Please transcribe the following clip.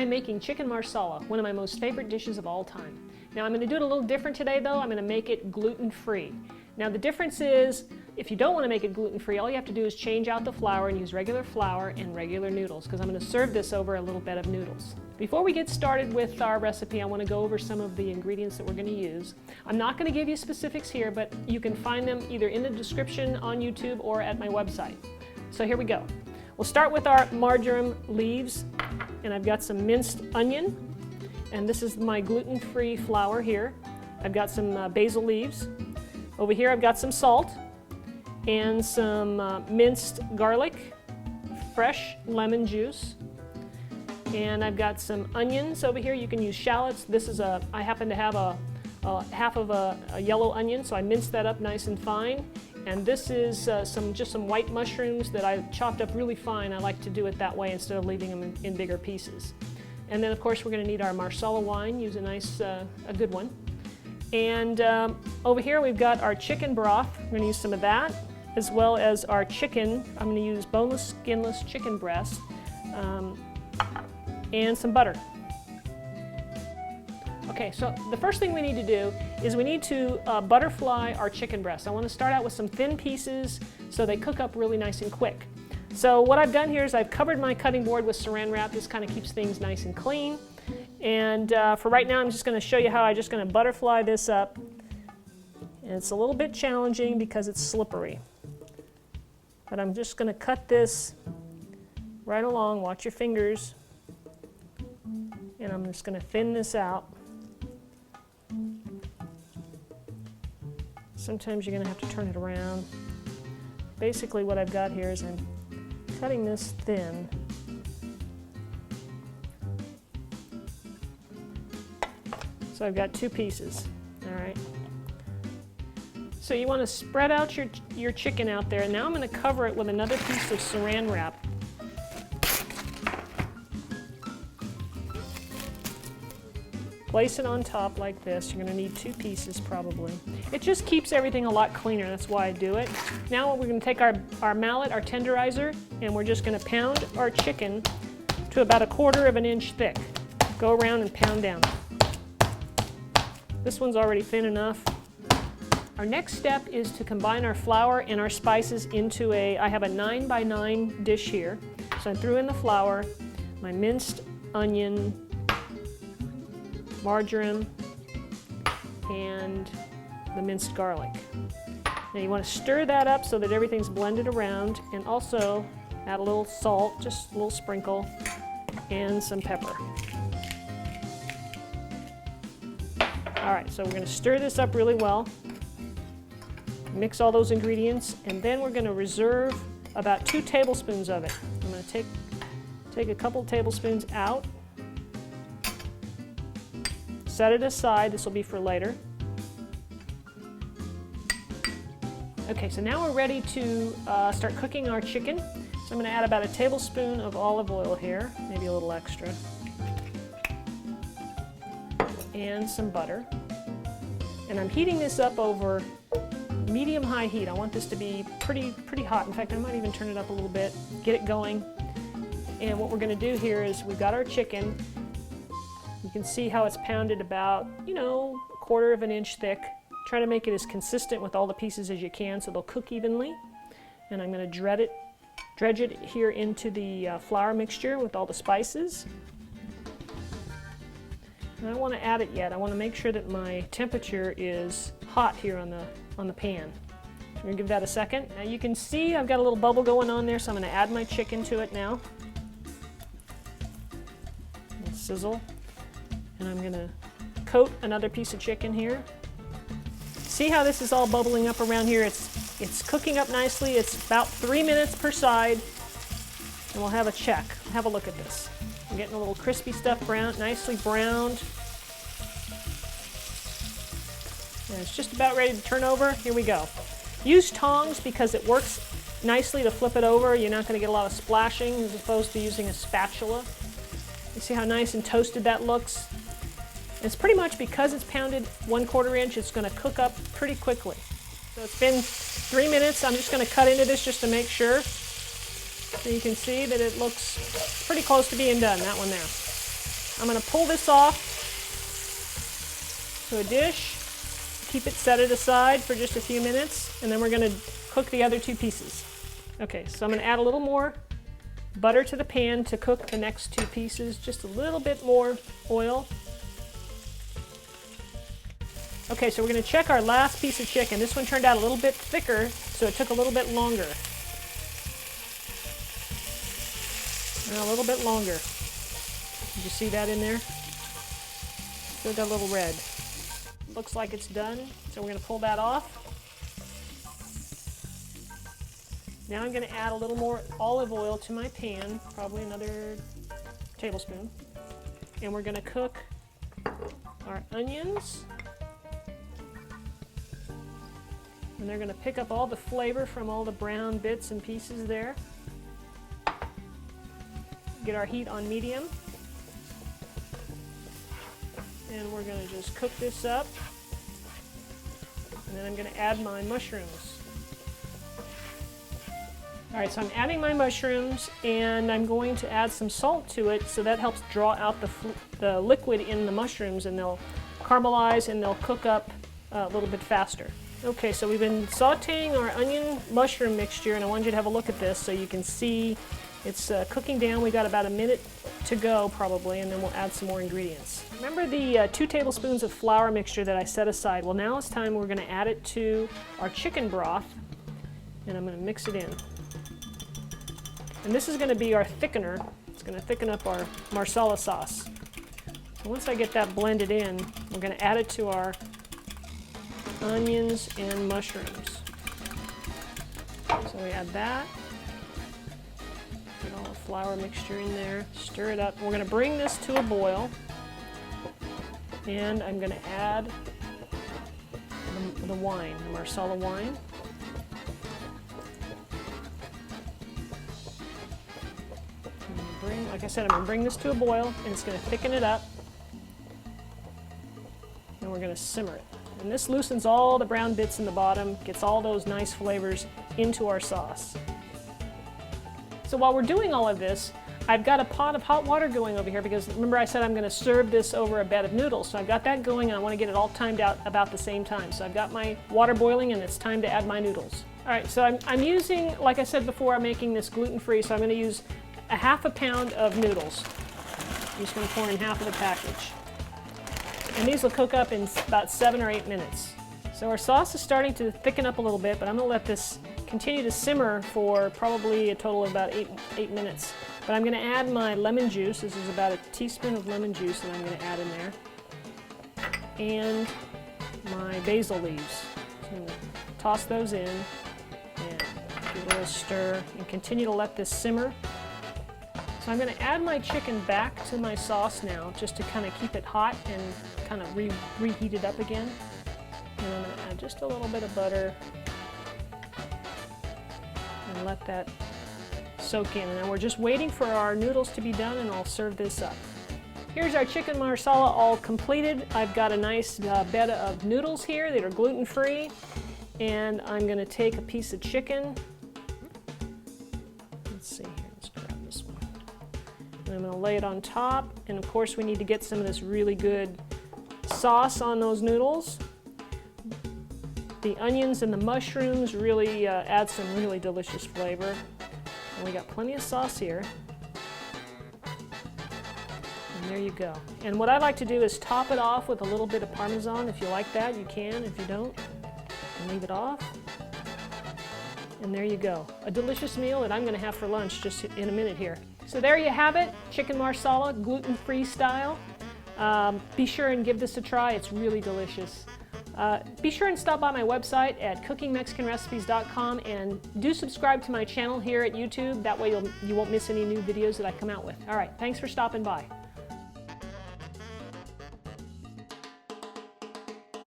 I'm making chicken marsala, one of my most favorite dishes of all time. Now I'm going to do it a little different today though. I'm going to make it gluten-free. Now the difference is, if you don't want to make it gluten-free, all you have to do is change out the flour and use regular flour and regular noodles, because I'm going to serve this over a little bed of noodles. Before we get started with our recipe, I want to go over some of the ingredients that we're going to use. I'm not going to give you specifics here, but you can find them either in the description on YouTube or at my website. So here we go. We'll start with our marjoram leaves, and I've got some minced onion, and this is my gluten-free flour here. I've got some basil leaves. Over here I've got some salt and some minced garlic, fresh lemon juice, and I've got some onions over here. You can use shallots. This is I happen to have a half of a yellow onion, so I minced that up nice and fine. And this is just some white mushrooms that I chopped up really fine. I like to do it that way instead of leaving them in bigger pieces. And then of course we're going to need our Marsala wine. Use a nice, a good one. And over here we've got our chicken broth. We're going to use some of that, as well as our chicken. I'm going to use boneless, skinless chicken breast, and some butter. Okay, so the first thing we need to do is we need to butterfly our chicken breasts. I want to start out with some thin pieces so they cook up really nice and quick. So what I've done here is I've covered my cutting board with saran wrap. This kind of keeps things nice and clean. And for right now, I'm just going to show you how I'm just going to butterfly this up. And it's a little bit challenging because it's slippery. But I'm just going to cut this right along. Watch your fingers. And I'm just going to thin this out. Sometimes you're going to have to turn it around. Basically what I've got here is I'm cutting this thin. So I've got two pieces, all right? So you want to spread out your chicken out there. And now I'm going to cover it with another piece of saran wrap. Place it on top like this. You're going to need two pieces probably. It just keeps everything a lot cleaner. That's why I do it. Now we're going to take our mallet, our tenderizer, and we're just going to pound our chicken to about 1/4 inch thick. Go around and pound down. This one's already thin enough. Our next step is to combine our flour and our spices into I have a 9x9 dish here. So I threw in the flour, my minced onion, marjoram, and the minced garlic. Now you want to stir that up so that everything's blended around, and also add a little salt, just a little sprinkle, and some pepper. All right, so we're going to stir this up really well, mix all those ingredients, and then we're going to reserve about 2 tablespoons of it. I'm going to take a couple tablespoons out. Set it aside. This will be for later. Okay, so now we're ready to start cooking our chicken. So I'm going to add about 1 tablespoon of olive oil here, maybe a little extra, and some butter. And I'm heating this up over medium-high heat. I want this to be pretty hot. In fact, I might even turn it up a little bit, get it going. And what we're going to do here is we've got our chicken. You can see how it's pounded about, 1/4 inch thick. Try to make it as consistent with all the pieces as you can so they'll cook evenly. And I'm going to dredge it here into the flour mixture with all the spices. And I don't want to add it yet. I want to make sure that my temperature is hot here on the pan. So I'm going to give that a second. Now you can see I've got a little bubble going on there, so I'm going to add my chicken to it now. And sizzle. And I'm going to coat another piece of chicken here. See how this is all bubbling up around here? It's cooking up nicely. It's about 3 minutes per side. And we'll have a check. Have a look at this. I'm getting a little crispy stuff nicely browned. And it's just about ready to turn over. Here we go. Use tongs because it works nicely to flip it over. You're not going to get a lot of splashing as opposed to using a spatula. You see how nice and toasted that looks? It's pretty much because it's pounded 1/4 inch, it's going to cook up pretty quickly. So it's been 3 minutes. I'm just going to cut into this just to make sure. So you can see that it looks pretty close to being done, that one there. I'm going to pull this off to a dish, keep it, set it aside for just a few minutes, and then we're going to cook the other two pieces. Okay, so I'm going to add a little more butter to the pan to cook the next two pieces, just a little bit more oil. Okay, so we're going to check our last piece of chicken. This one turned out a little bit thicker, so it took a little bit longer. And a little bit longer. Did you see that in there? Still got a little red. Looks like it's done, so we're going to pull that off. Now I'm going to add a little more olive oil to my pan, probably another tablespoon. And we're going to cook our onions. And they're going to pick up all the flavor from all the brown bits and pieces there. Get our heat on medium. And we're going to just cook this up. And then I'm going to add my mushrooms. All right, so I'm adding my mushrooms, and I'm going to add some salt to it, so that helps draw out the liquid in the mushrooms, and they'll caramelize and they'll cook up a little bit faster. Okay, so we've been sauteing our onion mushroom mixture, and I wanted you to have a look at this so you can see it's cooking down. We got about a minute to go probably, and then we'll add some more ingredients. Remember the 2 tablespoons of flour mixture that I set aside? Well, now it's time we're going to add it to our chicken broth, and I'm going to mix it in. And this is going to be our thickener. It's going to thicken up our Marsala sauce. So once I get that blended in, we're going to add it to our onions and mushrooms. So we add that. Get all the flour mixture in there. Stir it up. We're going to bring this to a boil. And I'm going to add the wine, the Marsala wine. Like I said, I'm going to bring this to a boil, and it's going to thicken it up. And we're going to simmer it. And this loosens all the brown bits in the bottom, gets all those nice flavors into our sauce. So while we're doing all of this, I've got a pot of hot water going over here, because remember I said I'm going to serve this over a bed of noodles. So I've got that going, and I want to get it all timed out about the same time. So I've got my water boiling, and it's time to add my noodles. All right, so I'm using, like I said before, I'm making this gluten-free, so I'm going to use a half a pound of noodles. I'm just going to pour in half of the package. And these will cook up in about 7 or 8 minutes. So our sauce is starting to thicken up a little bit, but I'm going to let this continue to simmer for probably a total of about 8 minutes. But I'm going to add my lemon juice. This is about a teaspoon of lemon juice that I'm going to add in there. And my basil leaves. So I'm going to toss those in and give it a little stir and continue to let this simmer. So I'm going to add my chicken back to my sauce now, just to kind of keep it hot and kind of reheat it up again. And I'm going to add just a little bit of butter and let that soak in. And then we're just waiting for our noodles to be done, and I'll serve this up. Here's our chicken marsala all completed. I've got a nice bed of noodles here that are gluten-free, and I'm going to take a piece of chicken. Let's see here. I'm going to lay it on top, and of course we need to get some of this really good sauce on those noodles. The onions and the mushrooms really add some really delicious flavor. And we got plenty of sauce here. And there you go. And what I like to do is top it off with a little bit of Parmesan. If you like that, you can. If you don't, you can leave it off. And there you go. A delicious meal that I'm going to have for lunch just in a minute here. So there you have it, chicken marsala, gluten-free style. Be sure and give this a try, it's really delicious. Be sure and stop by my website at cookingmexicanrecipes.com, and do subscribe to my channel here at YouTube. That way you won't miss any new videos that I come out with. All right, thanks for stopping by.